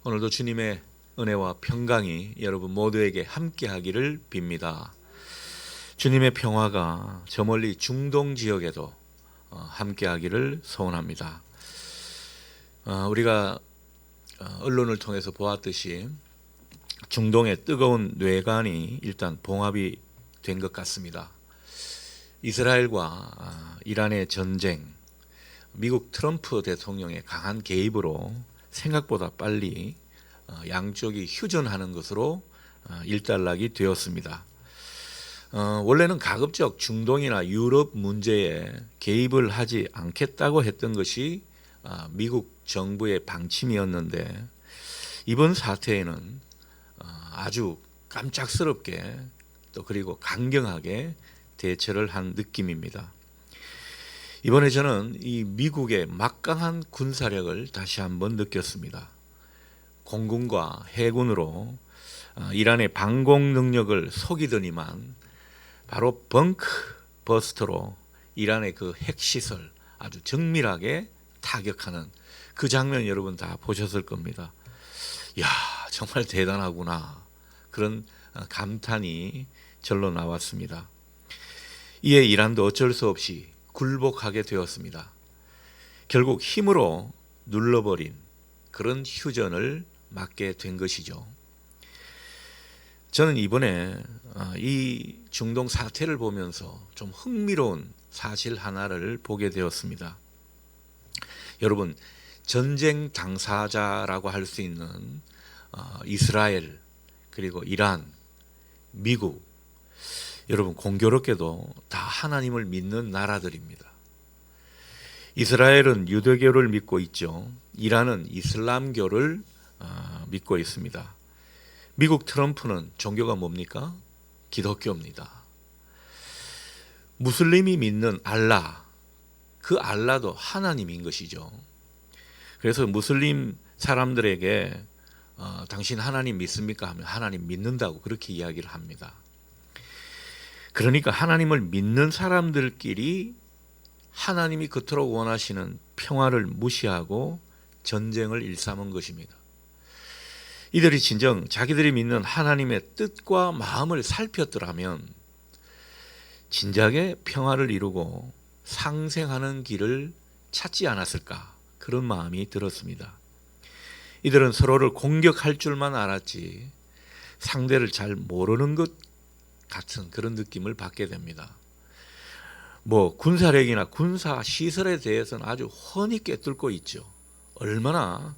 오늘도 주님의 은혜와 평강이 여러분 모두에게 함께하기를 빕니다. 주님의 평화가 저 멀리 중동 지역에도 함께하기를 소원합니다. 우리가 언론을 통해서 보았듯이 중동의 뜨거운 뇌관이 일단 봉합이 된 것 같습니다. 이스라엘과 이란의 전쟁, 미국 트럼프 대통령의 강한 개입으로 생각보다 빨리 양쪽이 휴전하는 것으로 일단락이 되었습니다. 원래는 가급적 중동이나 유럽 문제에 개입을 하지 않겠다고 했던 것이 미국 정부의 방침이었는데, 이번 사태에는 아주 깜짝스럽게 또 그리고 강경하게 대처를 한 느낌입니다. 이번에 저는 이 미국의 막강한 군사력을 다시 한번 느꼈습니다. 공군과 해군으로 이란의 방공 능력을 속이더니만 바로 벙크 버스터로 이란의 그 핵시설 아주 정밀하게 타격하는 그 장면 여러분 다 보셨을 겁니다. 이야, 정말 대단하구나, 그런 감탄이 절로 나왔습니다. 이에 이란도 어쩔 수 없이 굴복하게 되었습니다. 결국 힘으로 눌러버린 그런 휴전을 맞게 된 것이죠. 저는 이번에 이 중동 사태를 보면서 좀 흥미로운 사실 하나를 보게 되었습니다. 여러분, 전쟁 당사자라고 할 수 있는 이스라엘, 그리고 이란, 미국, 여러분 공교롭게도 다 하나님을 믿는 나라들입니다. 이스라엘은 유대교를 믿고 있죠. 이란은 이슬람교를 믿고 있습니다. 미국 트럼프는 종교가 뭡니까? 기독교입니다. 무슬림이 믿는 알라, 그 알라도 하나님인 것이죠. 그래서 무슬림 사람들에게 당신 하나님 믿습니까? 하면 하나님 믿는다고 그렇게 이야기를 합니다. 그러니까 하나님을 믿는 사람들끼리 하나님이 그토록 원하시는 평화를 무시하고 전쟁을 일삼은 것입니다. 이들이 진정 자기들이 믿는 하나님의 뜻과 마음을 살폈더라면 진작에 평화를 이루고 상생하는 길을 찾지 않았을까, 그런 마음이 들었습니다. 이들은 서로를 공격할 줄만 알았지 상대를 잘 모르는 것 같은 그런 느낌을 받게 됩니다. 군사력이나 군사 시설에 대해서는 아주 훤히 꿰뚫고 있죠. 얼마나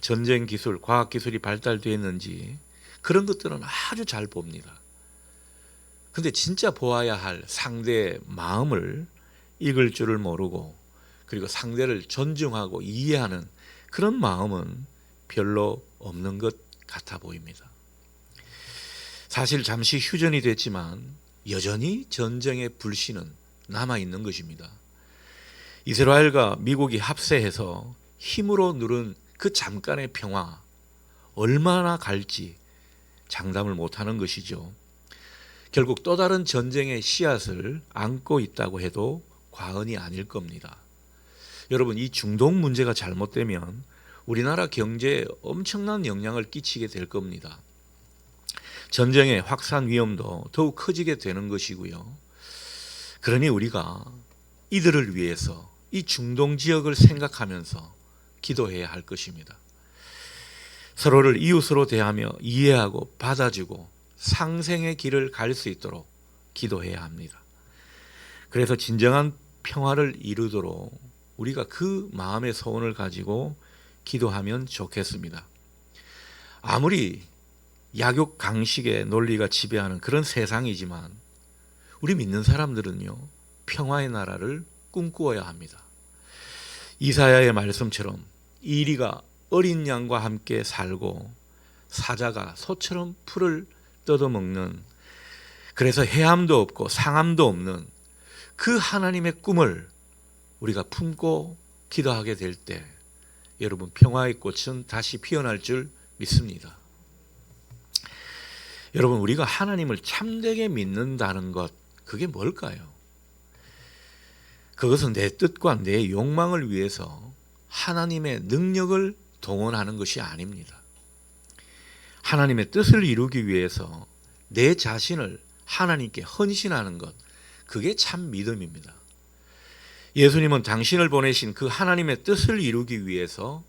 전쟁 기술, 과학 기술이 발달되었는지 그런 것들은 아주 잘 봅니다. 근데 진짜 보아야 할 상대의 마음을 읽을 줄을 모르고, 그리고 상대를 존중하고 이해하는 그런 마음은 별로 없는 것 같아 보입니다. 사실 잠시 휴전이 됐지만 여전히 전쟁의 불씨는 남아있는 것입니다. 이스라엘과 미국이 합세해서 힘으로 누른 그 잠깐의 평화, 얼마나 갈지 장담을 못하는 것이죠. 결국 또 다른 전쟁의 씨앗을 안고 있다고 해도 과언이 아닐 겁니다. 여러분, 이 중동 문제가 잘못되면 우리나라 경제에 엄청난 영향을 끼치게 될 겁니다. 전쟁의 확산 위험도 더욱 커지게 되는 것이고요. 그러니 우리가 이들을 위해서 이 중동 지역을 생각하면서 기도해야 할 것입니다. 서로를 이웃으로 대하며 이해하고 받아주고 상생의 길을 갈 수 있도록 기도해야 합니다. 그래서 진정한 평화를 이루도록 우리가 그 마음의 소원을 가지고 기도하면 좋겠습니다. 아무리 약육강식의 논리가 지배하는 그런 세상이지만 우리 믿는 사람들은요, 평화의 나라를 꿈꾸어야 합니다. 이사야의 말씀처럼 이리가 어린 양과 함께 살고 사자가 소처럼 풀을 뜯어먹는, 그래서 해함도 없고 상함도 없는 그 하나님의 꿈을 우리가 품고 기도하게 될 때 여러분, 평화의 꽃은 다시 피어날 줄 믿습니다. 여러분, 우리가 하나님을 참되게 믿는다는 것, 그게 뭘까요? 그것은 내 뜻과 내 욕망을 위해서 하나님의 능력을 동원하는 것이 아닙니다. 하나님의 뜻을 이루기 위해서 내 자신을 하나님께 헌신하는 것, 그게 참 믿음입니다. 예수님은 당신을 보내신 그 하나님의 뜻을 이루기 위해서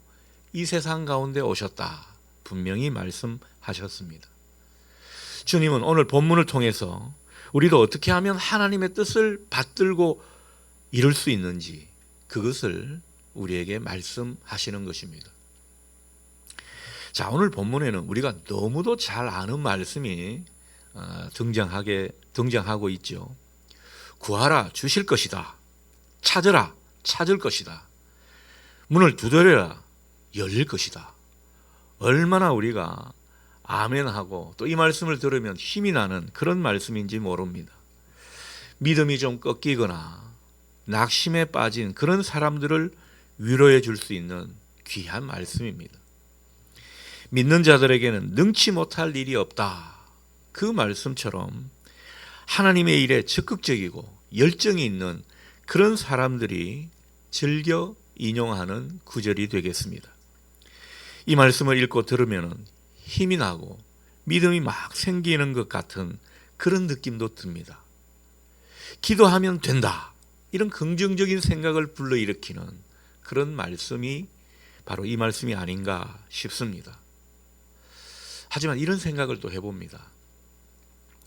이 세상 가운데 오셨다, 분명히 말씀하셨습니다. 주님은 오늘 본문을 통해서 우리도 어떻게 하면 하나님의 뜻을 받들고 이룰 수 있는지, 그것을 우리에게 말씀하시는 것입니다. 자, 오늘 본문에는 우리가 너무도 잘 아는 말씀이 등장하고 있죠. 구하라, 주실 것이다. 찾으라, 찾을 것이다. 문을 두드려라, 열릴 것이다. 얼마나 우리가 아멘하고 또 이 말씀을 들으면 힘이 나는 그런 말씀인지 모릅니다. 믿음이 좀 꺾이거나 낙심에 빠진 그런 사람들을 위로해 줄 수 있는 귀한 말씀입니다. 믿는 자들에게는 능치 못할 일이 없다, 그 말씀처럼 하나님의 일에 적극적이고 열정이 있는 그런 사람들이 즐겨 인용하는 구절이 되겠습니다. 이 말씀을 읽고 들으면 힘이 나고 믿음이 막 생기는 것 같은 그런 느낌도 듭니다. 기도하면 된다, 이런 긍정적인 생각을 불러일으키는 그런 말씀이 바로 이 말씀이 아닌가 싶습니다. 하지만 이런 생각을 또 해봅니다.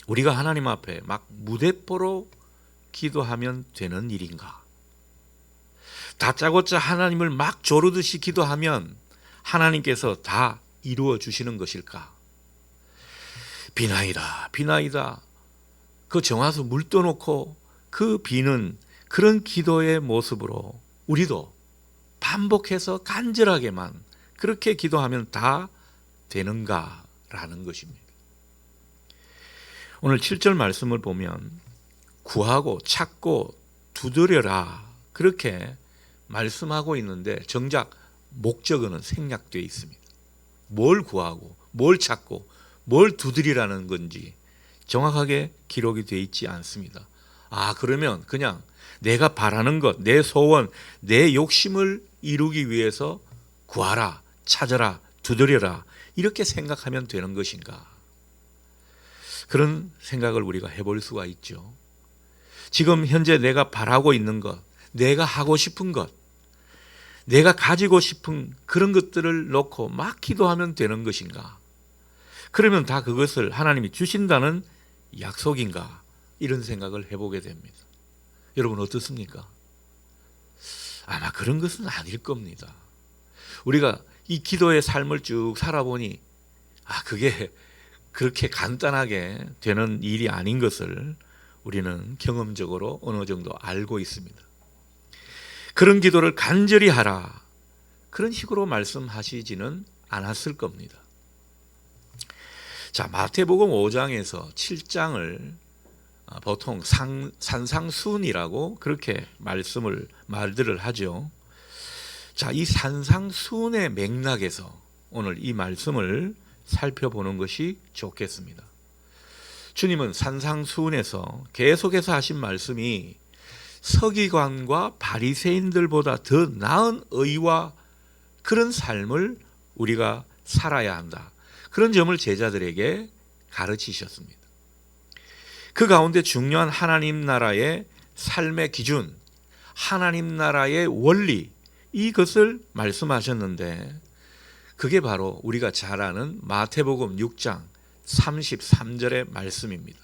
우리가 하나님 앞에 막 무대뽀로 기도하면 되는 일인가? 다짜고짜 하나님을 막 조르듯이 기도하면 하나님께서 다 이루어 주시는 것일까? 비나이다, 비나이다. 그 정화수 물 떠놓고 그 비는 그런 기도의 모습으로 우리도 반복해서 간절하게만 그렇게 기도하면 다 되는가라는 것입니다. 오늘 7절 말씀을 보면 구하고 찾고 두드려라, 그렇게 말씀하고 있는데 정작 목적어는 생략되어 있습니다. 뭘 구하고 뭘 찾고 뭘 두드리라는 건지 정확하게 기록이 되어 있지 않습니다. 그러면 그냥 내가 바라는 것, 내 소원, 내 욕심을 이루기 위해서 구하라, 찾아라, 두드려라, 이렇게 생각하면 되는 것인가? 그런 생각을 우리가 해볼 수가 있죠. 지금 현재 내가 바라고 있는 것, 내가 하고 싶은 것, 내가 가지고 싶은 그런 것들을 놓고 막 기도하면 되는 것인가? 그러면 다 그것을 하나님이 주신다는 약속인가? 이런 생각을 해보게 됩니다. 여러분 어떻습니까? 아마 그런 것은 아닐 겁니다. 우리가 이 기도의 삶을 쭉 살아보니 그게 그렇게 간단하게 되는 일이 아닌 것을 우리는 경험적으로 어느 정도 알고 있습니다. 그런 기도를 간절히 하라, 그런 식으로 말씀하시지는 않았을 겁니다. 자, 마태복음 5장에서 7장을 보통 산상수훈이라고 그렇게 말들을 하죠. 자, 이 산상수훈의 맥락에서 오늘 이 말씀을 살펴보는 것이 좋겠습니다. 주님은 산상수훈에서 계속해서 하신 말씀이 서기관과 바리새인들보다 더 나은 의와 그런 삶을 우리가 살아야 한다, 그런 점을 제자들에게 가르치셨습니다. 그 가운데 중요한 하나님 나라의 삶의 기준, 하나님 나라의 원리, 이것을 말씀하셨는데 그게 바로 우리가 잘 아는 마태복음 6장 33절의 말씀입니다.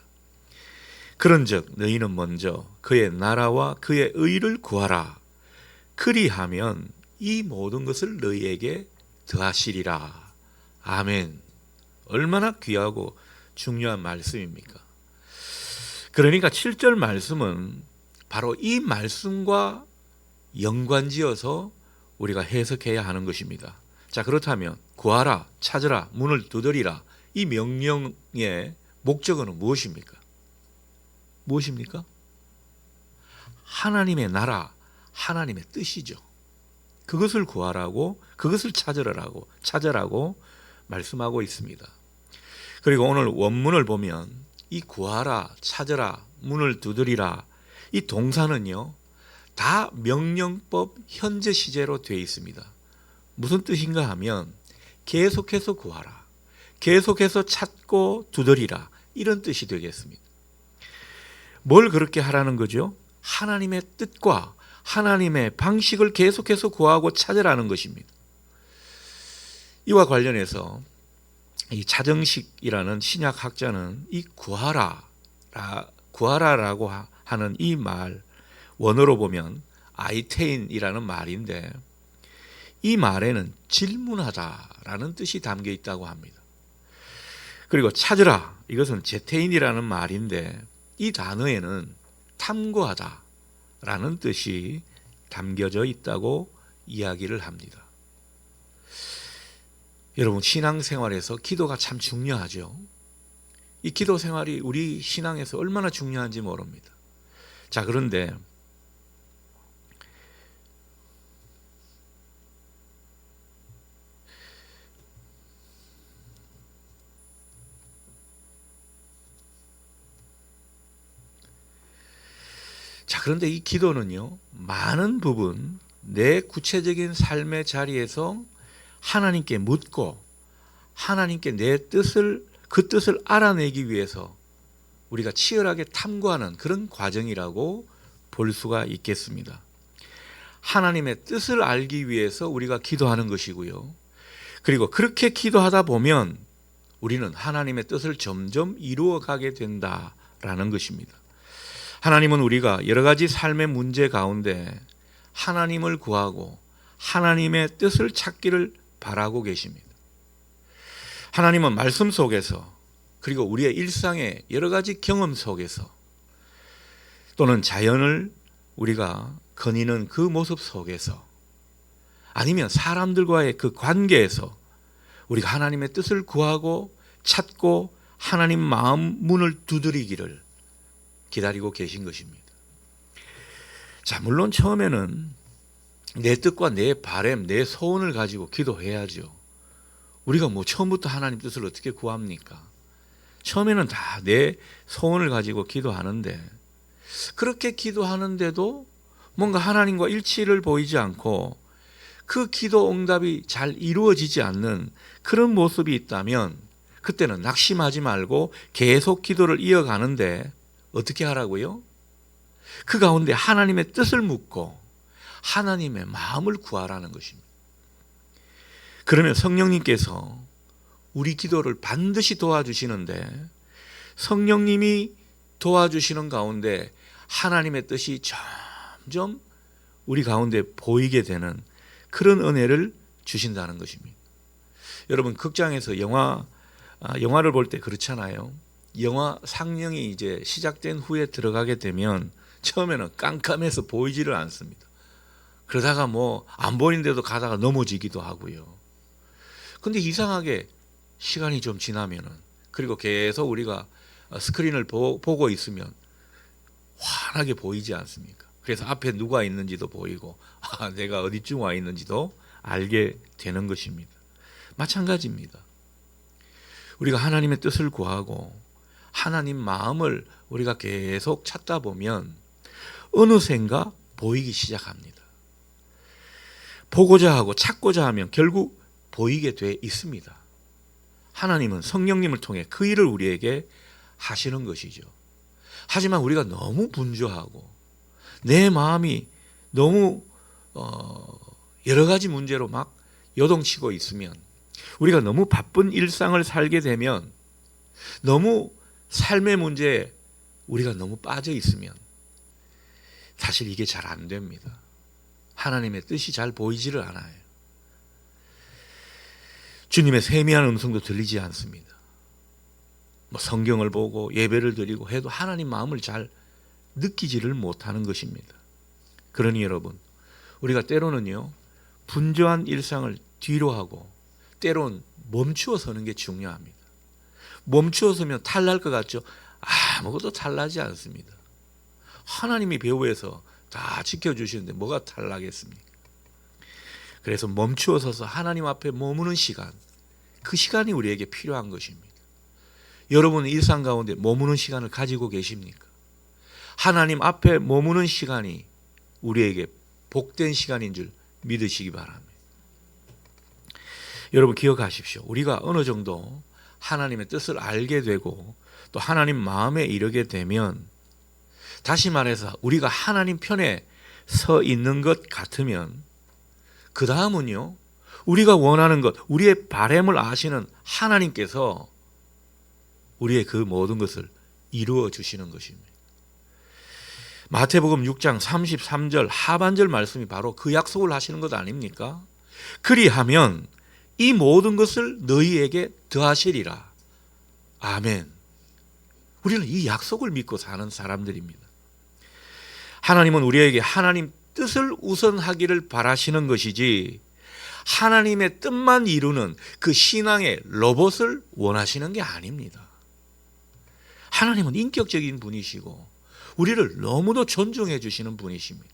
그런즉 너희는 먼저 그의 나라와 그의 의를 구하라. 그리하면 이 모든 것을 너희에게 더하시리라. 아멘. 얼마나 귀하고 중요한 말씀입니까? 그러니까 7절 말씀은 바로 이 말씀과 연관지어서 우리가 해석해야 하는 것입니다. 자, 그렇다면 구하라, 찾으라, 문을 두드리라, 이 명령의 목적어는 무엇입니까? 무엇입니까? 하나님의 나라, 하나님의 뜻이죠. 그것을 구하라고, 그것을 찾으라고 말씀하고 있습니다. 그리고 오늘 원문을 보면 이 구하라, 찾으라, 문을 두드리라, 이 동사는요 다 명령법 현재 시제로 되어 있습니다. 무슨 뜻인가 하면 계속해서 구하라, 계속해서 찾고 두드리라, 이런 뜻이 되겠습니다. 뭘 그렇게 하라는 거죠? 하나님의 뜻과 하나님의 방식을 계속해서 구하고 찾으라는 것입니다. 이와 관련해서 이 차정식이라는 신약 학자는 이 구하라라고 하는 이 말, 원어로 보면 아이테인이라는 말인데, 이 말에는 질문하다라는 뜻이 담겨 있다고 합니다. 그리고 찾으라, 이것은 제테인이라는 말인데, 이 단어에는 탐구하다라는 뜻이 담겨져 있다고 이야기를 합니다. 여러분, 신앙생활에서 기도가 참 중요하죠. 이 기도 생활이 우리 신앙에서 얼마나 중요한지 모릅니다. 자, 그런데 이 기도는요, 많은 부분 내 구체적인 삶의 자리에서 하나님께 묻고 하나님께 그 뜻을 알아내기 위해서 우리가 치열하게 탐구하는 그런 과정이라고 볼 수가 있겠습니다. 하나님의 뜻을 알기 위해서 우리가 기도하는 것이고요. 그리고 그렇게 기도하다 보면 우리는 하나님의 뜻을 점점 이루어가게 된다라는 것입니다. 하나님은 우리가 여러 가지 삶의 문제 가운데 하나님을 구하고 하나님의 뜻을 찾기를 바라고 계십니다. 하나님은 말씀 속에서, 그리고 우리의 일상의 여러 가지 경험 속에서, 또는 자연을 우리가 거니는 그 모습 속에서, 아니면 사람들과의 그 관계에서 우리가 하나님의 뜻을 구하고 찾고 하나님 마음 문을 두드리기를 기다리고 계신 것입니다. 자, 물론 처음에는 내 뜻과 내 바람, 내 소원을 가지고 기도해야죠. 우리가 처음부터 하나님 뜻을 어떻게 구합니까? 처음에는 다 내 소원을 가지고 기도하는데, 그렇게 기도하는데도 뭔가 하나님과 일치를 보이지 않고 그 기도 응답이 잘 이루어지지 않는 그런 모습이 있다면, 그때는 낙심하지 말고 계속 기도를 이어가는데 어떻게 하라고요? 그 가운데 하나님의 뜻을 묻고 하나님의 마음을 구하라는 것입니다. 그러면 성령님께서 우리 기도를 반드시 도와주시는데, 성령님이 도와주시는 가운데 하나님의 뜻이 점점 우리 가운데 보이게 되는 그런 은혜를 주신다는 것입니다. 여러분, 극장에서 영화를 볼 때 그렇잖아요. 영화 상영이 이제 시작된 후에 들어가게 되면 처음에는 깜깜해서 보이지를 않습니다. 그러다가 안 보이는데도 가다가 넘어지기도 하고요. 근데 이상하게 시간이 좀 지나면은, 그리고 계속 우리가 스크린을 보고 있으면 환하게 보이지 않습니까? 그래서 앞에 누가 있는지도 보이고, 내가 어디쯤 와 있는지도 알게 되는 것입니다. 마찬가지입니다. 우리가 하나님의 뜻을 구하고 하나님 마음을 우리가 계속 찾다 보면 어느샌가 보이기 시작합니다. 보고자 하고 찾고자 하면 결국 보이게 돼 있습니다. 하나님은 성령님을 통해 그 일을 우리에게 하시는 것이죠. 하지만 우리가 너무 분주하고 내 마음이 너무 여러 가지 문제로 막 요동치고 있으면, 우리가 너무 바쁜 일상을 살게 되면, 너무 삶의 문제에 우리가 너무 빠져 있으면 사실 이게 잘 안 됩니다. 하나님의 뜻이 잘 보이지를 않아요. 주님의 세미한 음성도 들리지 않습니다. 성경을 보고 예배를 드리고 해도 하나님 마음을 잘 느끼지를 못하는 것입니다. 그러니 여러분, 우리가 때로는요, 분주한 일상을 뒤로 하고 때론 멈추어 서는 게 중요합니다. 멈추어 서면 탈날 것 같죠? 아무것도 탈나지 않습니다. 하나님이 배후에서 다 지켜주시는데 뭐가 탈나겠습니까? 그래서 멈추어 서서 하나님 앞에 머무는 시간, 그 시간이 우리에게 필요한 것입니다. 여러분은 일상 가운데 머무는 시간을 가지고 계십니까? 하나님 앞에 머무는 시간이 우리에게 복된 시간인 줄 믿으시기 바랍니다. 여러분, 기억하십시오. 우리가 어느 정도 하나님의 뜻을 알게 되고 또 하나님 마음에 이르게 되면, 다시 말해서 우리가 하나님 편에 서 있는 것 같으면, 그 다음은요, 우리가 원하는 것, 우리의 바람을 아시는 하나님께서 우리의 그 모든 것을 이루어 주시는 것입니다. 마태복음 6장 33절 하반절 말씀이 바로 그 약속을 하시는 것 아닙니까? 그리하면 이 모든 것을 너희에게 더하시리라. 아멘. 우리는 이 약속을 믿고 사는 사람들입니다. 하나님은 우리에게 하나님 뜻을 우선하기를 바라시는 것이지, 하나님의 뜻만 이루는 그 신앙의 로봇을 원하시는 게 아닙니다. 하나님은 인격적인 분이시고 우리를 너무도 존중해 주시는 분이십니다.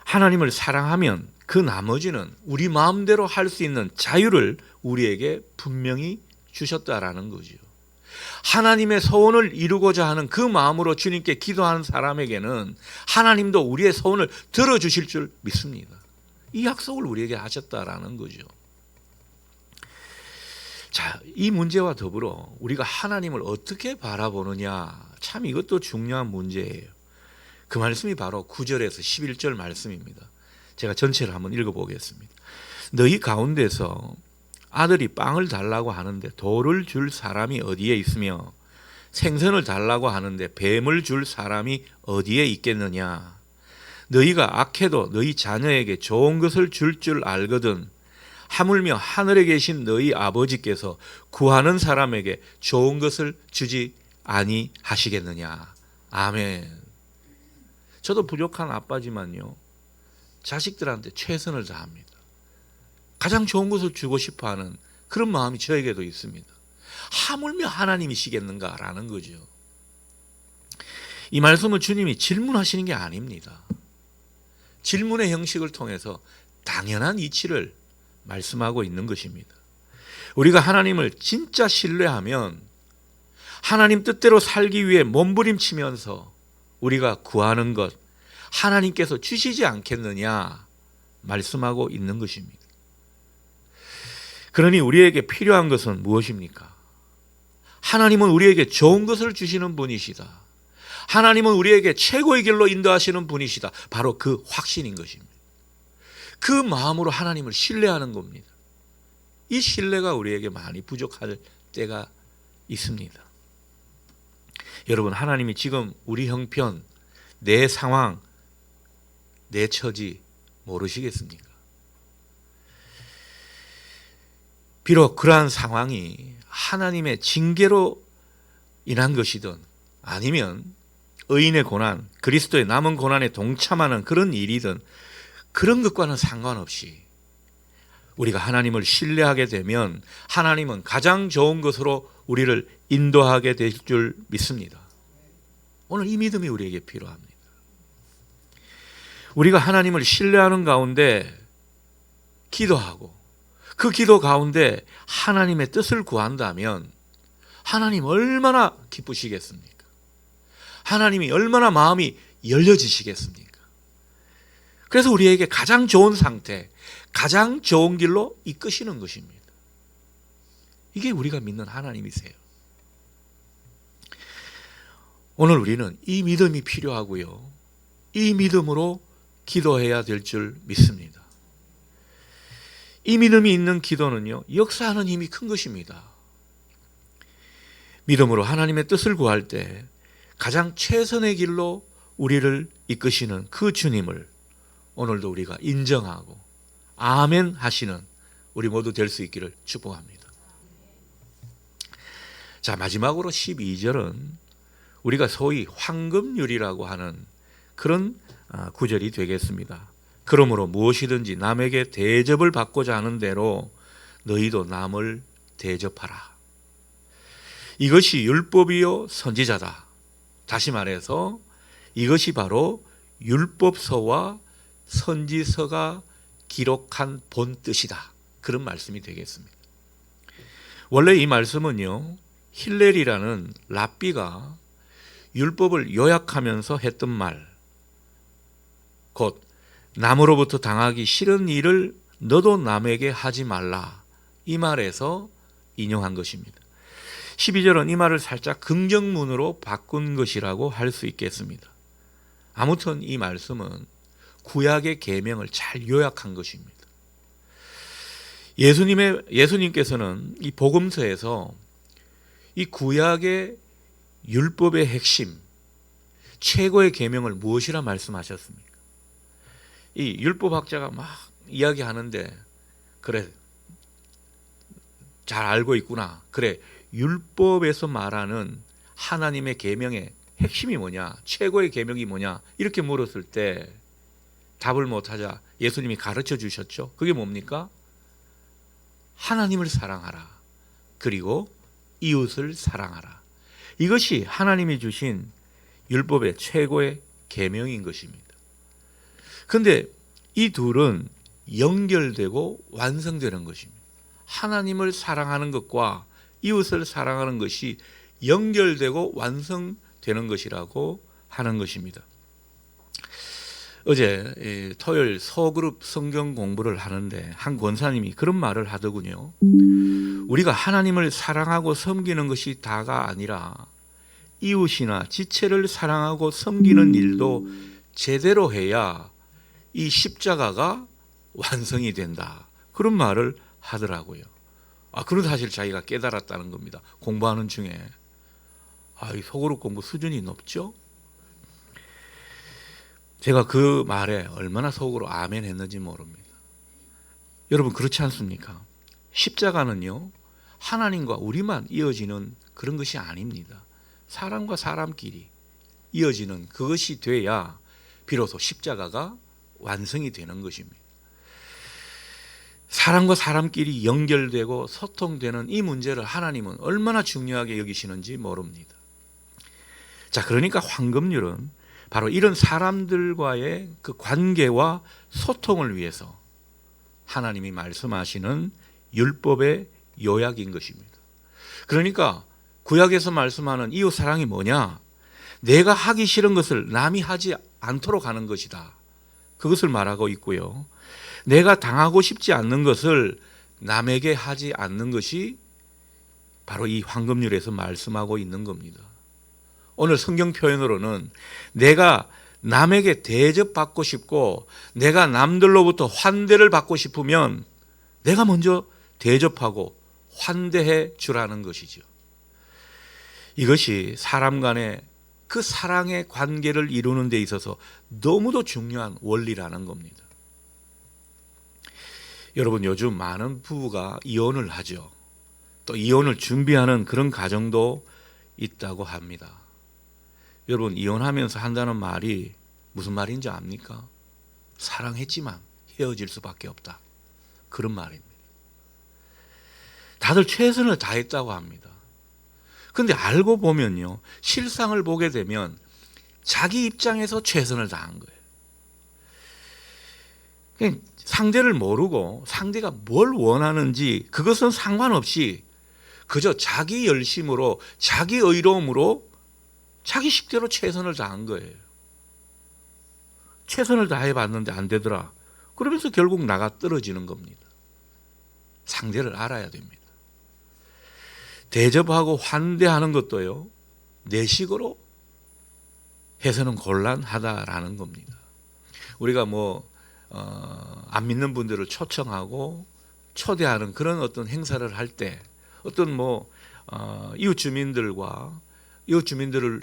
하나님을 사랑하면 그 나머지는 우리 마음대로 할 수 있는 자유를 우리에게 분명히 주셨다라는 거죠. 하나님의 소원을 이루고자 하는 그 마음으로 주님께 기도하는 사람에게는 하나님도 우리의 소원을 들어주실 줄 믿습니다. 이 약속을 우리에게 하셨다라는 거죠. 자, 이 문제와 더불어 우리가 하나님을 어떻게 바라보느냐, 참 이것도 중요한 문제예요. 그 말씀이 바로 9절에서 11절 말씀입니다. 제가 전체를 한번 읽어보겠습니다. 너희 가운데서 아들이 빵을 달라고 하는데 돌을 줄 사람이 어디에 있으며 생선을 달라고 하는데 뱀을 줄 사람이 어디에 있겠느냐. 너희가 악해도 너희 자녀에게 좋은 것을 줄 알거든 하물며 하늘에 계신 너희 아버지께서 구하는 사람에게 좋은 것을 주지 아니하시겠느냐. 아멘. 저도 부족한 아빠지만요, 자식들한테 최선을 다합니다. 가장 좋은 것을 주고 싶어하는 그런 마음이 저에게도 있습니다. 하물며 하나님이시겠는가라는 거죠. 이 말씀은 주님이 질문하시는 게 아닙니다. 질문의 형식을 통해서 당연한 이치를 말씀하고 있는 것입니다. 우리가 하나님을 진짜 신뢰하면 하나님 뜻대로 살기 위해 몸부림치면서 우리가 구하는 것 하나님께서 주시지 않겠느냐 말씀하고 있는 것입니다. 그러니 우리에게 필요한 것은 무엇입니까? 하나님은 우리에게 좋은 것을 주시는 분이시다. 하나님은 우리에게 최고의 길로 인도하시는 분이시다. 바로 그 확신인 것입니다. 그 마음으로 하나님을 신뢰하는 겁니다. 이 신뢰가 우리에게 많이 부족할 때가 있습니다. 여러분, 하나님이 지금 우리 형편, 내 상황, 내 처지 모르시겠습니까? 비록 그러한 상황이 하나님의 징계로 인한 것이든 아니면 의인의 고난, 그리스도의 남은 고난에 동참하는 그런 일이든 그런 것과는 상관없이 우리가 하나님을 신뢰하게 되면 하나님은 가장 좋은 것으로 우리를 인도하게 될 줄 믿습니다. 오늘 이 믿음이 우리에게 필요합니다. 우리가 하나님을 신뢰하는 가운데 기도하고 그 기도 가운데 하나님의 뜻을 구한다면 하나님 얼마나 기쁘시겠습니까? 하나님이 얼마나 마음이 열려지시겠습니까? 그래서 우리에게 가장 좋은 상태, 가장 좋은 길로 이끄시는 것입니다. 이게 우리가 믿는 하나님이세요. 오늘 우리는 이 믿음이 필요하고요, 이 믿음으로 기도해야 될 줄 믿습니다. 이 믿음이 있는 기도는요, 역사하는 힘이 큰 것입니다. 믿음으로 하나님의 뜻을 구할 때 가장 최선의 길로 우리를 이끄시는 그 주님을 오늘도 우리가 인정하고 아멘 하시는 우리 모두 될 수 있기를 축복합니다. 자, 마지막으로 12절은 우리가 소위 황금률이라고 하는 그런 구절이 되겠습니다. 그러므로 무엇이든지 남에게 대접을 받고자 하는 대로 너희도 남을 대접하라. 이것이 율법이요 선지자다. 다시 말해서 이것이 바로 율법서와 선지서가 기록한 본 뜻이다. 그런 말씀이 되겠습니다. 원래 이 말씀은요, 힐렐이라는 랍비가 율법을 요약하면서 했던 말, 곧 남으로부터 당하기 싫은 일을 너도 남에게 하지 말라, 이 말에서 인용한 것입니다. 12절은 이 말을 살짝 긍정문으로 바꾼 것이라고 할 수 있겠습니다. 아무튼 이 말씀은 구약의 계명을 잘 요약한 것입니다. 예수님께서는 이 복음서에서 이 구약의 율법의 핵심, 최고의 계명을 무엇이라 말씀하셨습니까? 이 율법학자가 막 이야기하는데 그래 잘 알고 있구나. 그래 율법에서 말하는 하나님의 계명의 핵심이 뭐냐? 최고의 계명이 뭐냐? 이렇게 물었을 때 답을 못하자 예수님이 가르쳐 주셨죠. 그게 뭡니까? 하나님을 사랑하라. 그리고 이웃을 사랑하라. 이것이 하나님이 주신 율법의 최고의 계명인 것입니다. 그런데 이 둘은 연결되고 완성되는 것입니다. 하나님을 사랑하는 것과 이웃을 사랑하는 것이 연결되고 완성되는 것이라고 하는 것입니다. 어제 토요일 소그룹 성경 공부를 하는데 한 권사님이 그런 말을 하더군요. 우리가 하나님을 사랑하고 섬기는 것이 다가 아니라 이웃이나 지체를 사랑하고 섬기는 일도 제대로 해야 이 십자가가 완성이 된다. 그런 말을 하더라고요. 그런 사실 자기가 깨달았다는 겁니다. 공부하는 중에. 이 소그룹 공부 수준이 높죠? 제가 그 말에 얼마나 속으로 아멘 했는지 모릅니다. 여러분 그렇지 않습니까? 십자가는요 하나님과 우리만 이어지는 그런 것이 아닙니다. 사람과 사람끼리 이어지는 그것이 돼야 비로소 십자가가 완성이 되는 것입니다. 사람과 사람끼리 연결되고 소통되는 이 문제를 하나님은 얼마나 중요하게 여기시는지 모릅니다. 자, 그러니까 황금률은 바로 이런 사람들과의 그 관계와 소통을 위해서 하나님이 말씀하시는 율법의 요약인 것입니다. 그러니까 구약에서 말씀하는 이웃 사랑이 뭐냐? 내가 하기 싫은 것을 남이 하지 않도록 하는 것이다. 그것을 말하고 있고요. 내가 당하고 싶지 않는 것을 남에게 하지 않는 것이 바로 이 황금률에서 말씀하고 있는 겁니다. 오늘 성경 표현으로는 내가 남에게 대접받고 싶고 내가 남들로부터 환대를 받고 싶으면 내가 먼저 대접하고 환대해 주라는 것이죠. 이것이 사람 간의 그 사랑의 관계를 이루는 데 있어서 너무도 중요한 원리라는 겁니다. 여러분 요즘 많은 부부가 이혼을 하죠. 또 이혼을 준비하는 그런 가정도 있다고 합니다. 여러분 이혼하면서 한다는 말이 무슨 말인지 압니까? 사랑했지만 헤어질 수밖에 없다. 그런 말입니다. 다들 최선을 다했다고 합니다. 그런데 알고 보면요. 실상을 보게 되면 자기 입장에서 최선을 다한 거예요. 그냥 상대를 모르고 상대가 뭘 원하는지 그것은 상관없이 그저 자기 열심으로 자기 의로움으로 자기 식대로 최선을 다한 거예요. 최선을 다해봤는데 안 되더라. 그러면서 결국 나가 떨어지는 겁니다. 상대를 알아야 됩니다. 대접하고 환대하는 것도요. 내 식으로 해서는 곤란하다라는 겁니다. 우리가 안 믿는 분들을 초청하고 초대하는 그런 어떤 행사를 할 때 어떤 이웃 주민들을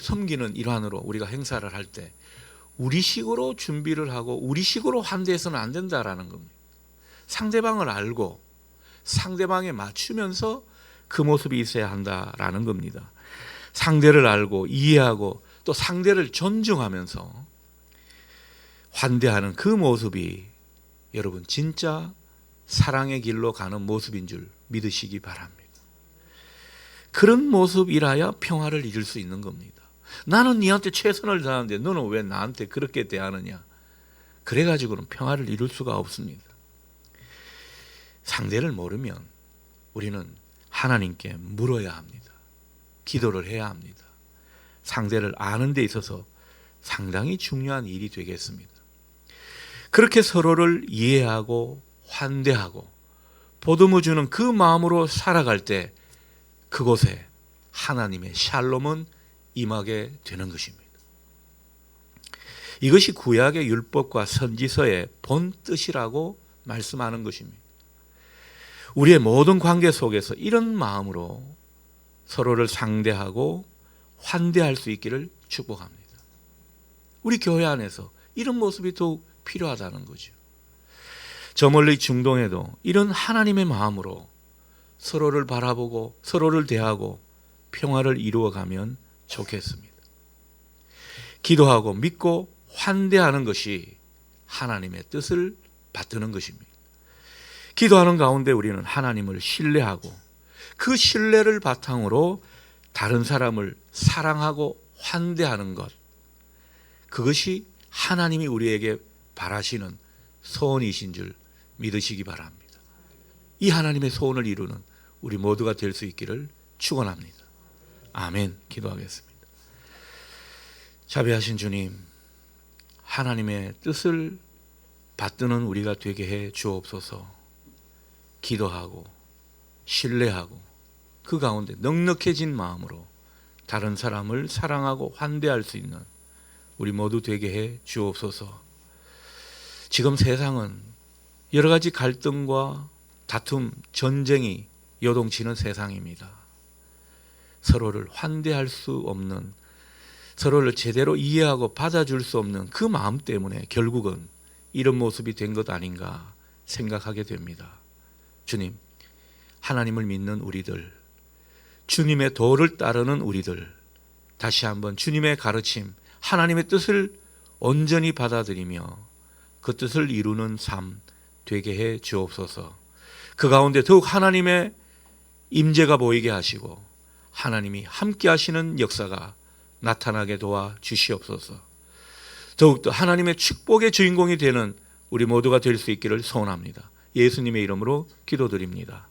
섬기는 일환으로 우리가 행사를 할 때 우리식으로 준비를 하고 우리식으로 환대해서는 안 된다라는 겁니다. 상대방을 알고 상대방에 맞추면서 그 모습이 있어야 한다라는 겁니다. 상대를 알고 이해하고 또 상대를 존중하면서 환대하는 그 모습이 여러분 진짜 사랑의 길로 가는 모습인 줄 믿으시기 바랍니다. 그런 모습이라야 평화를 이룰 수 있는 겁니다. 나는 네한테 최선을 다하는데 너는 왜 나한테 그렇게 대하느냐? 그래가지고는 평화를 이룰 수가 없습니다. 상대를 모르면 우리는 하나님께 물어야 합니다. 기도를 해야 합니다. 상대를 아는 데 있어서 상당히 중요한 일이 되겠습니다. 그렇게 서로를 이해하고 환대하고 보듬어 주는 그 마음으로 살아갈 때 그곳에 하나님의 샬롬은 임하게 되는 것입니다. 이것이 구약의 율법과 선지서의 본 뜻이라고 말씀하는 것입니다. 우리의 모든 관계 속에서 이런 마음으로 서로를 상대하고 환대할 수 있기를 축복합니다. 우리 교회 안에서 이런 모습이 더욱 필요하다는 거죠. 저 멀리 중동에도 이런 하나님의 마음으로 서로를 바라보고 서로를 대하고 평화를 이루어가면 좋겠습니다. 기도하고 믿고 환대하는 것이 하나님의 뜻을 받드는 것입니다. 기도하는 가운데 우리는 하나님을 신뢰하고 그 신뢰를 바탕으로 다른 사람을 사랑하고 환대하는 것, 그것이 하나님이 우리에게 바라시는 소원이신 줄 믿으시기 바랍니다. 이 하나님의 소원을 이루는 우리 모두가 될 수 있기를 축원합니다. 아멘. 기도하겠습니다. 자비하신 주님, 하나님의 뜻을 받드는 우리가 되게 해 주옵소서. 기도하고 신뢰하고 그 가운데 넉넉해진 마음으로 다른 사람을 사랑하고 환대할 수 있는 우리 모두 되게 해 주옵소서. 지금 세상은 여러 가지 갈등과 다툼, 전쟁이 요동치는 세상입니다. 서로를 환대할 수 없는, 서로를 제대로 이해하고 받아줄 수 없는 그 마음 때문에 결국은 이런 모습이 된 것 아닌가 생각하게 됩니다. 주님, 하나님을 믿는 우리들, 주님의 도를 따르는 우리들, 다시 한번 주님의 가르침, 하나님의 뜻을 온전히 받아들이며 그 뜻을 이루는 삶 되게 해 주옵소서. 그 가운데 더욱 하나님의 임재가 보이게 하시고 하나님이 함께 하시는 역사가 나타나게 도와 주시옵소서. 더욱더 하나님의 축복의 주인공이 되는 우리 모두가 될 수 있기를 소원합니다. 예수님의 이름으로 기도드립니다.